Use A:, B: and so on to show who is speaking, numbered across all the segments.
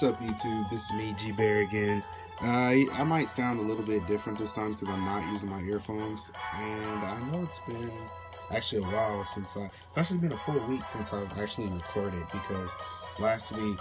A: What's up, YouTube? This is me, G Bear again. I might sound a little bit different this time because I'm not using my earphones, and I know it's been actually a while since it's actually been a full week since I've actually recorded, because last week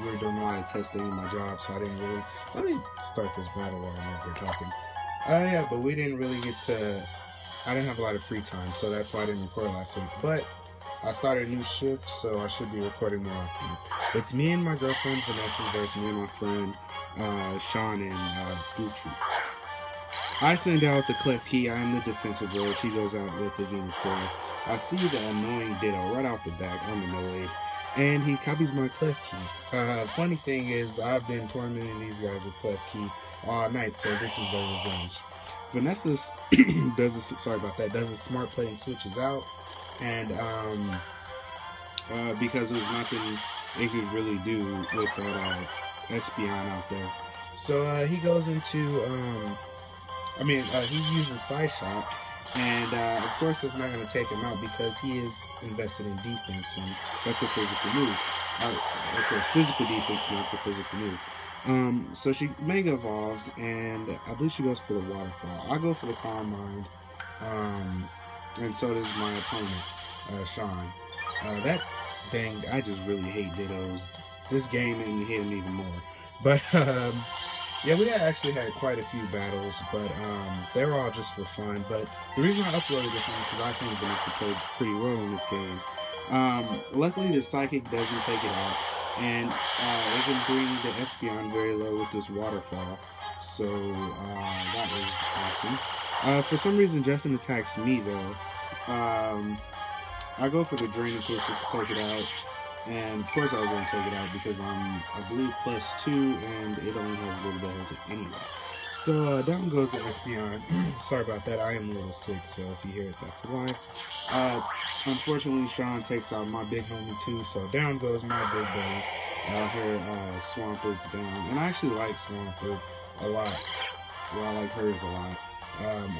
A: we were doing a lot of testing in my job, so I didn't really. Let me start this battle while we're talking. Yeah, but we didn't really get to. I didn't have a lot of free time, so that's why I didn't record last week. But I started a new shift, so I should be recording more often. It's me and my girlfriend Vanessa versus me and my friend Sean and Gucci. I send out the clef key. I am the defensive role. She goes out with the uniform. I see the annoying Ditto right off the back. I'm annoyed, and he copies my clef key. Funny thing is, I've been tormenting these guys with clef key all night, so this is their revenge. Vanessa does a smart play and switches out, and because there was nothing it could really do with that Espion out there, so he goes into he uses side shot, and of course that's not going to take him out because he is invested in defense, and that's a physical move. Of course, physical defense makes a physical move. So she mega evolves, and I believe she goes for the waterfall. I go for the calm mind, and so does my opponent, Sean. That dang, I just really hate Dittos. This game made me hate him even more. But yeah, we actually had quite a few battles, but they were all just for fun. But the reason I uploaded this one is because I think Vanessa played pretty well in this game. Luckily, the psychic doesn't take it off. And it can bring the Espion very low with this waterfall, so that was awesome. For some reason, Justin attacks me though. I go for the Draining Kiss just to take it out, and of course I was going to take it out because I'm, I believe, +2, and it only has a little bit of it anyway. So down goes the Espion. Sorry about that, I am a little sick, so if you hear it, that's why. Unfortunately, Sean takes out my big homie too, so down goes my big buddy. Here, Swamperd's down, and I actually like Swamperd a lot. Well, I like hers a lot.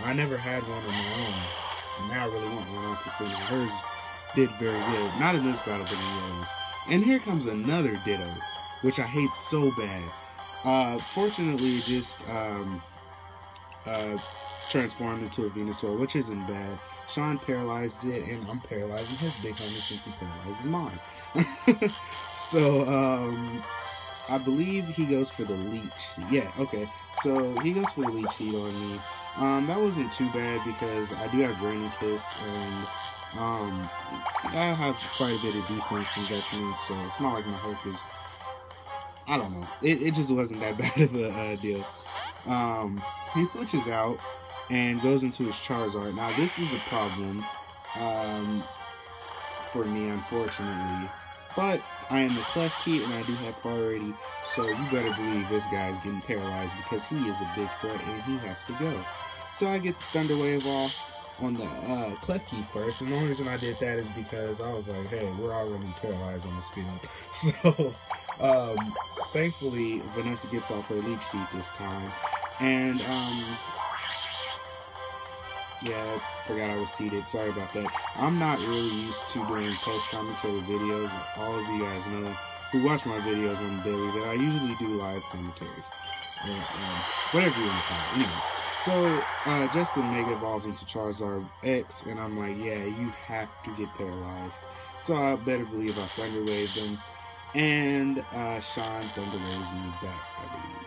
A: I never had one of my own, and now I really want one because hers did very good. Not in this battle, but in the others. And here comes another Ditto, which I hate so bad. Fortunately, it just transformed into a Venusaur, which isn't bad. Sean paralyzes it, and I'm paralyzing his big homie since he paralyzes mine. So, I believe he goes for the Leech Seed. Yeah, okay. So, he goes for the Leech Seed on me. That wasn't too bad because I do have Draining Kiss, and that has quite a bit of defense investment, so it's not like my hope is... I don't know. It just wasn't that bad of a deal. He switches out and goes into his Charizard. Now, this is a problem for me, unfortunately. But I am the clef key, and I do have priority, so you better believe this guy's getting paralyzed because he is a big threat, and he has to go. So I get the Thunder Wave off on the clef key first, and the only reason I did that is because I was like, hey, we're already paralyzed on this field. So, thankfully, Vanessa gets off her Leech Seed this time, and yeah, I forgot I was seated. Sorry about that. I'm not really used to doing post-commentary videos. All of you guys know who watch my videos on the daily that I usually do live commentaries. Whatever you want to call it. Anyway. So, Justin Mega evolves into Charizard X, and I'm like, yeah, you have to get paralyzed. So I better believe I Thunder Waved him. And Sean Thunder Waves me back, I believe.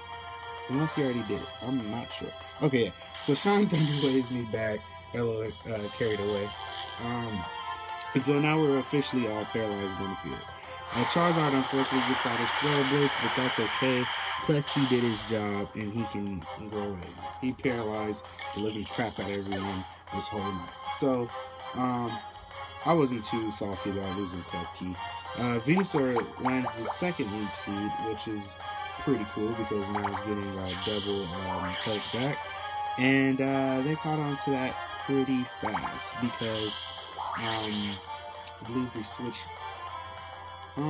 A: Unless he already did it. I'm not sure. Okay, yeah. So Sean Thunder Waves me back. Hello, carried away. And so now we're officially all paralyzed on the field. Charizard unfortunately gets out his Spell Blitz, but that's okay. Clefty did his job, and he can go away. He paralyzed the living crap out of everyone this whole night. So, I wasn't too salty about losing Clefty. Venusaur lands the second Leech Seed, which is pretty cool because now it's getting double health back, and they caught on to that pretty fast because I believe we switched. I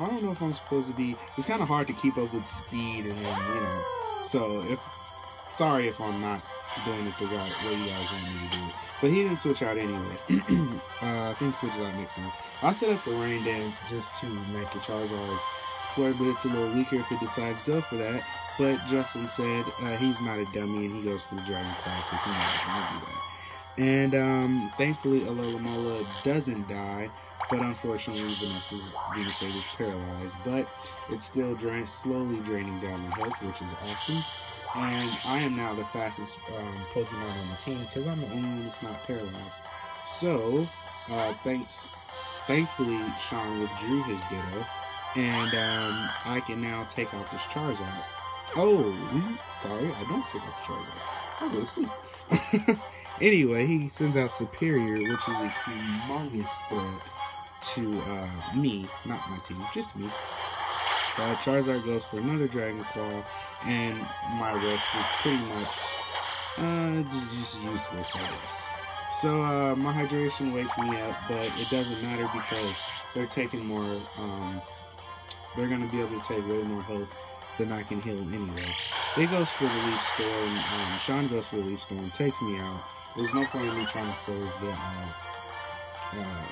A: don't know if I'm supposed to be. It's kind of hard to keep up with speed, and then, so sorry if I'm not doing it the right way you guys want me to do it. But he didn't switch out anyway. I think switch out makes sense. I set up the rain dance just to make the Charizard's Flare Blitz a little weaker if it decides to go for that. But Justin said he's not a dummy and he goes for the Dragon Claw because he knows going to do that. And thankfully, Alola doesn't die, but unfortunately, Vanessa's Venusaur is paralyzed. But it's still slowly draining down my health, which is awesome. And I am now the fastest Pokemon on the team because I'm the only one that's not paralyzed. So, thankfully, Sean withdrew his Ditto, and I can now take out this Charizard. Oh, sorry, I don't take out the Charizard. I go to sleep. Anyway, he sends out Superior, which is a humongous threat to me, not my team, just me. Charizard goes for another Dragon Claw, and my rest is pretty much just useless, I guess. So my hydration wakes me up, but it doesn't matter because they're taking more. They're gonna be able to take way more health than I can heal anyway. They goes for the Leaf Storm. Sean goes for the Leaf Storm, takes me out. There's no point in me trying to save the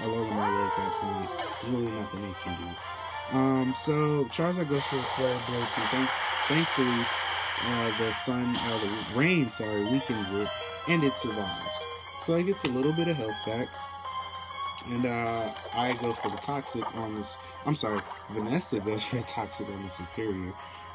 A: Alola at that point. There's really nothing they can do. So Charizard goes for the Flare Blitz, and thankfully the rain weakens it, and it survives. So it gets a little bit of health back, and I go for the Toxic on this. I'm sorry, Vanessa goes for the Toxic on the Superior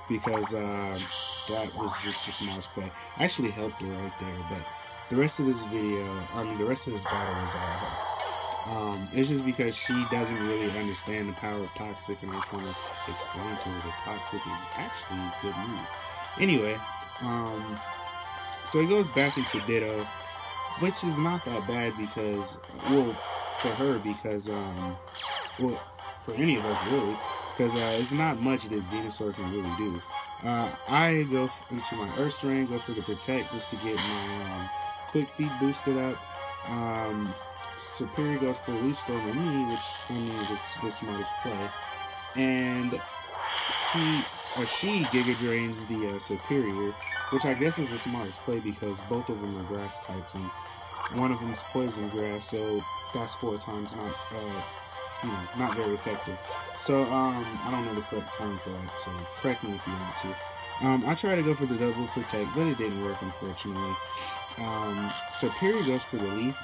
A: because that was just the smartest play. I actually helped her right there, but the rest of this the rest of this battle is all her. It's just because she doesn't really understand the power of Toxic, and I'm trying to explain to her that Toxic is actually a good move. Anyway, so it goes back into Ditto, which is not that bad because, well, for her, because, well, for any of us really, because it's not much that Venusaur can really do. I go into my Earth Strain, go for the Protect just to get my Quick Feet boosted up. Superior goes for Leaf Storm on me, which I mean it's the smartest play. And she Giga Drains the Superior, which I guess is the smartest play because both of them are grass types and one of them is poison grass, so that's 4 times not very effective. So I don't know the correct term for that, so correct me if you want to. I tried to go for the double protect, but it didn't work, unfortunately. Superior goes for the Leaf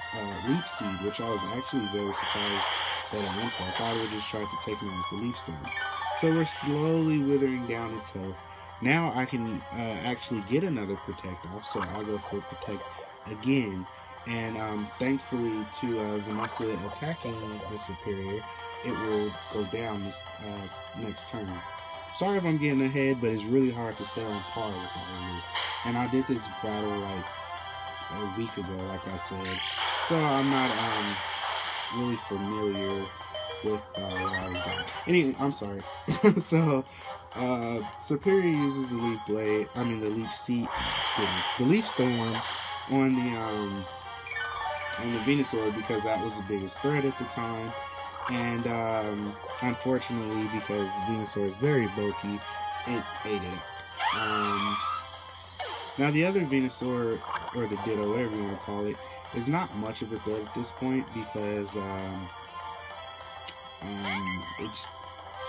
A: Seed, which I was actually very surprised that it went for. I thought it would just try to take me with the Leaf Storm. So we're slowly withering down its health. Now I can actually get another Protect off, so I'll go for Protect again. And thankfully to Vanessa attacking the Superior, it will go down this next turn. Sorry if I'm getting ahead, but it's really hard to stay on par with all of this. And I did this battle like a week ago, like I said, so I'm not really familiar with what I was doing. Anyway, I'm sorry. So Superior uses the Leaf Blade, the Leaf Seed, the Leaf Storm on the Venusaur because that was the biggest threat at the time. And unfortunately, because Venusaur is very bulky, it ate it up. Now the other Venusaur, or the Ditto, whatever you want to call it, is not much of a threat at this point because it's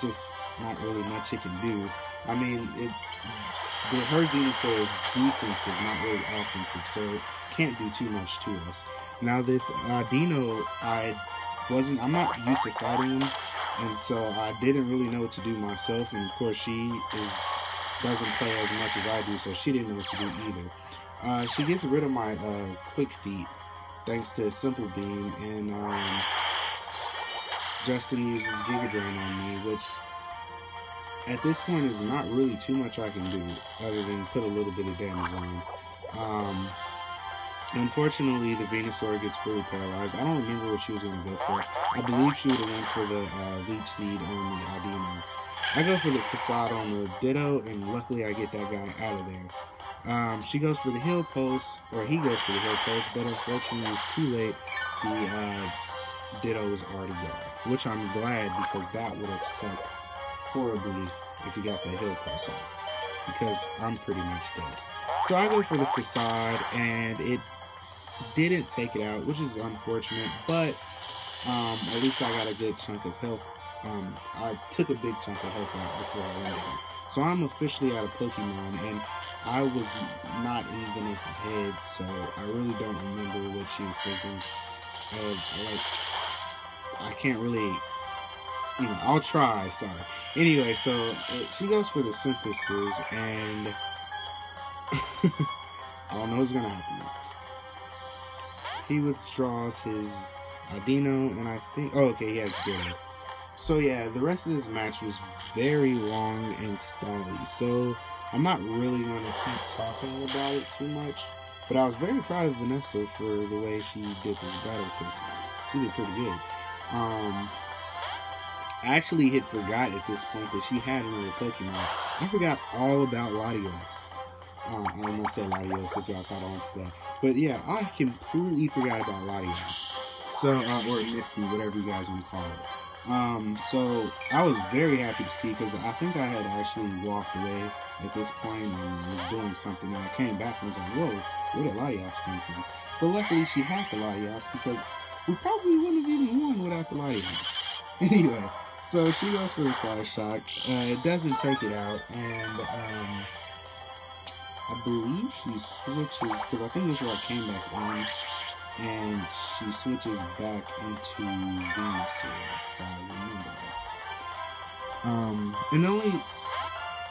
A: just not really much it can do. I mean, her Venusaur's defense is not really offensive, so it can't do too much to us. Now this Audino, I'm not used to fighting him, and so I didn't really know what to do myself, and of course she doesn't play as much as I do, so she didn't know what to do either. She gets rid of my Quick Feet thanks to Simple Beam, and Justin uses Giga Drain on me, which at this point is not really too much I can do other than put a little bit of damage on him. Unfortunately, the Venusaur gets fully paralyzed. I don't remember what she was going to go for. I believe she would have went for the Leech Seed on the Audino. I go for the Facade on the Ditto, and luckily I get that guy out of there. She goes for the Heal Pulse, or he goes for the Heal Pulse, but unfortunately it's too late. The Ditto is already gone, which I'm glad because that would have sucked horribly if you got the Heal Pulse out, because I'm pretty much dead. So I go for the Facade, and it didn't take it out, which is unfortunate, but At least I got a good chunk of health. I took a big chunk of health out before I went in. So I'm officially out of Pokemon, and I was not in Vanessa's head, so I really don't remember what she was thinking. I can't really, I'll try, sorry. Anyway, so she goes for the synthesis, and I don't know what's gonna happen next. He withdraws his Audino, and I think, oh, okay, he has Ditto. So yeah, the rest of this match was very long and stally, so I'm not really going to keep talking about it too much, but I was very proud of Vanessa for the way she did this battle, because she did pretty good. I actually had forgot at this point that she had another Pokemon. I forgot all about Latios. I almost said Latios if y'all caught on to that. But yeah, I completely forgot about Latios. So, or Misty, whatever you guys want to call it. So I was very happy to see, because I think I had actually walked away at this point and was doing something, and I came back and was like, whoa, where did Latios come from? But luckily she had the Latios, because we probably wouldn't have even won without the Latios. Anyway, so she goes for the side shock. It doesn't take it out, and I believe she switches, because I think this is where I came back on, and she switches back into Venusaur, if I remember right. And the only,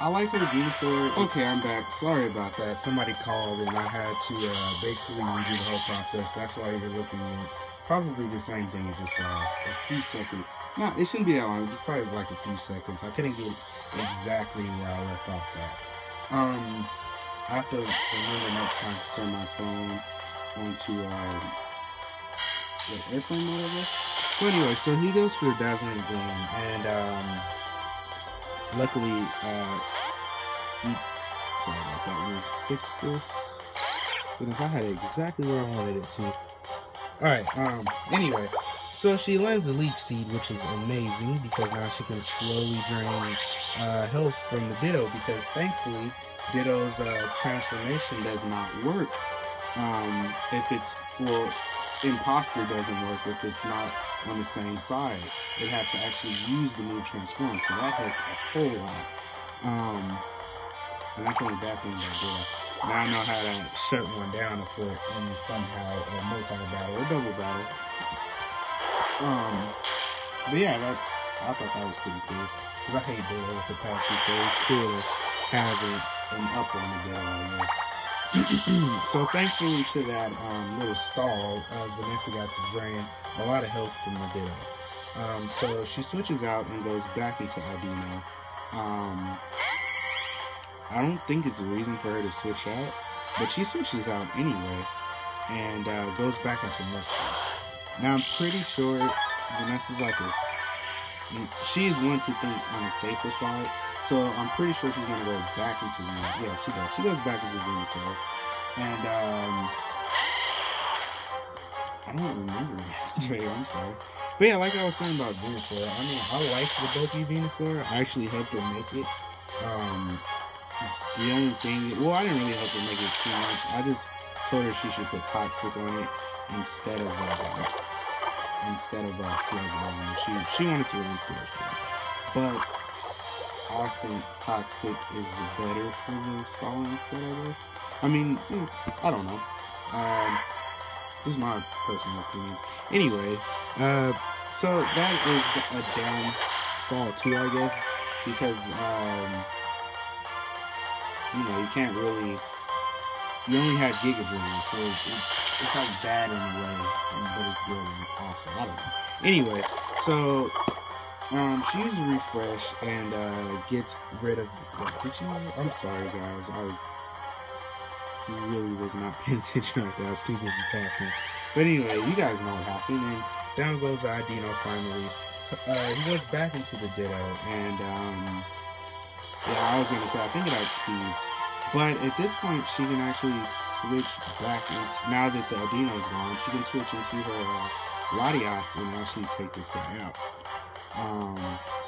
A: I like her Venusaur. Okay, I'm back. Sorry about that. Somebody called and I had to basically redo the whole process. That's why you're looking at probably the same thing, just a few seconds. No, it shouldn't be that long. Just probably like a few seconds. I couldn't get exactly where I left off at. I have to remember next time to turn my phone onto airplane mode, I guess. So anyway, so he goes for the Dazzling Gleam, and luckily, sorry about that. We'll fix this. Goodness, I had it exactly where I wanted it to. Alright, anyway, so she lands a Leech Seed, which is amazing, because now she can slowly drain health from the Ditto, because thankfully, Ditto's transformation does not work. If it's, well, Imposter doesn't work if it's not on the same side. It has to actually use the move Transform, so that helps a whole lot. And that's only bad thing about Ditto. Now I know how to shut one down if we're in somehow a multi-battle or double battle. But yeah, I thought that was pretty cool, because I hate Ditto with the Apache, so it's cool to have an up on the Ditto, I guess. So thankfully to that little stall, Vanessa got to drain a lot of health from the Ditto. So she switches out and goes back into Audino. I don't think it's a reason for her to switch out, but she switches out anyway and goes back into Misty. Now I'm pretty sure Vanessa's like she's one to think on the safer side. So I'm pretty sure she's gonna go back into Venusaur. Yeah, she does. She goes back into Venusaur, and I don't remember that. I'm sorry, but yeah, like I was saying about Venusaur, I mean, I like the bulky Venusaur. I actually helped her make it. The only thing, well, I didn't really help her make it too much. I just told her she should put Toxic on it instead of Sludge Bomb. She wanted to run Sludge Bomb, but I think Toxic is better for the stalling set, I guess. I mean, I don't know. This is my personal opinion. Anyway, so that is a downfall too, I guess, because, you can't really, you only have Giga Drain, so it's like bad in a way, but it's good also. I don't know. Anyway, so she uses Refresh and gets rid of. I'm sorry, guys. I really was not paying attention right there. I was too busy talking. But anyway, you guys know what happened. And down goes Audino finally. He goes back into the Ditto, and yeah, I was gonna say I think it outspeeds. But at this point, she can actually switch back into, now that the Audino is gone, she can switch into her Latios and actually take this guy out.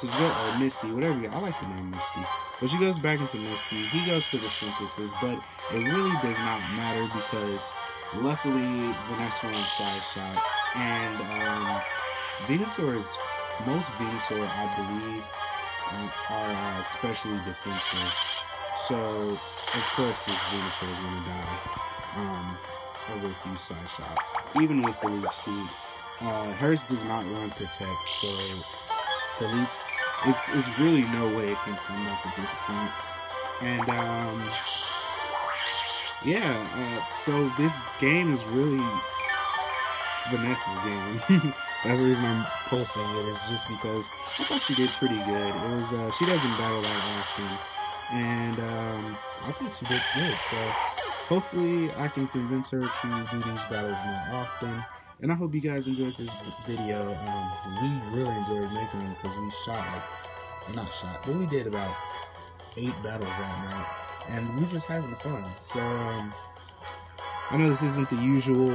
A: So she goes, or Misty, whatever you, I like the name Misty. But she goes back into Misty. He goes for the synthesis, but it really does not matter because luckily Vanessa won side shot, and Venusaurs, most Venusaur, I believe, are especially defensive. So, of course, this Venusaur is going to die over a few side shots. Even with the leech seed. Hers does not run protect, so the leech, it's really no way it can come up at this point. And, so this game is really Vanessa's game. That's the reason I'm posting it, is just because I thought she did pretty good. It was, she doesn't battle that often, and I think she did good, so hopefully I can convince her to do these battles more often, and I hope you guys enjoyed this video. We really enjoyed making them, because we but we did about 8 battles that night, and we just having fun, so, I know this isn't the usual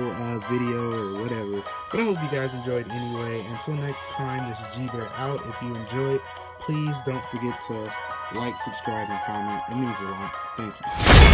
A: video or whatever, but I hope you guys enjoyed anyway. Until next time, this is G-Bear out. If you enjoyed, please don't forget to like, subscribe, and comment. It means a lot. Thank you.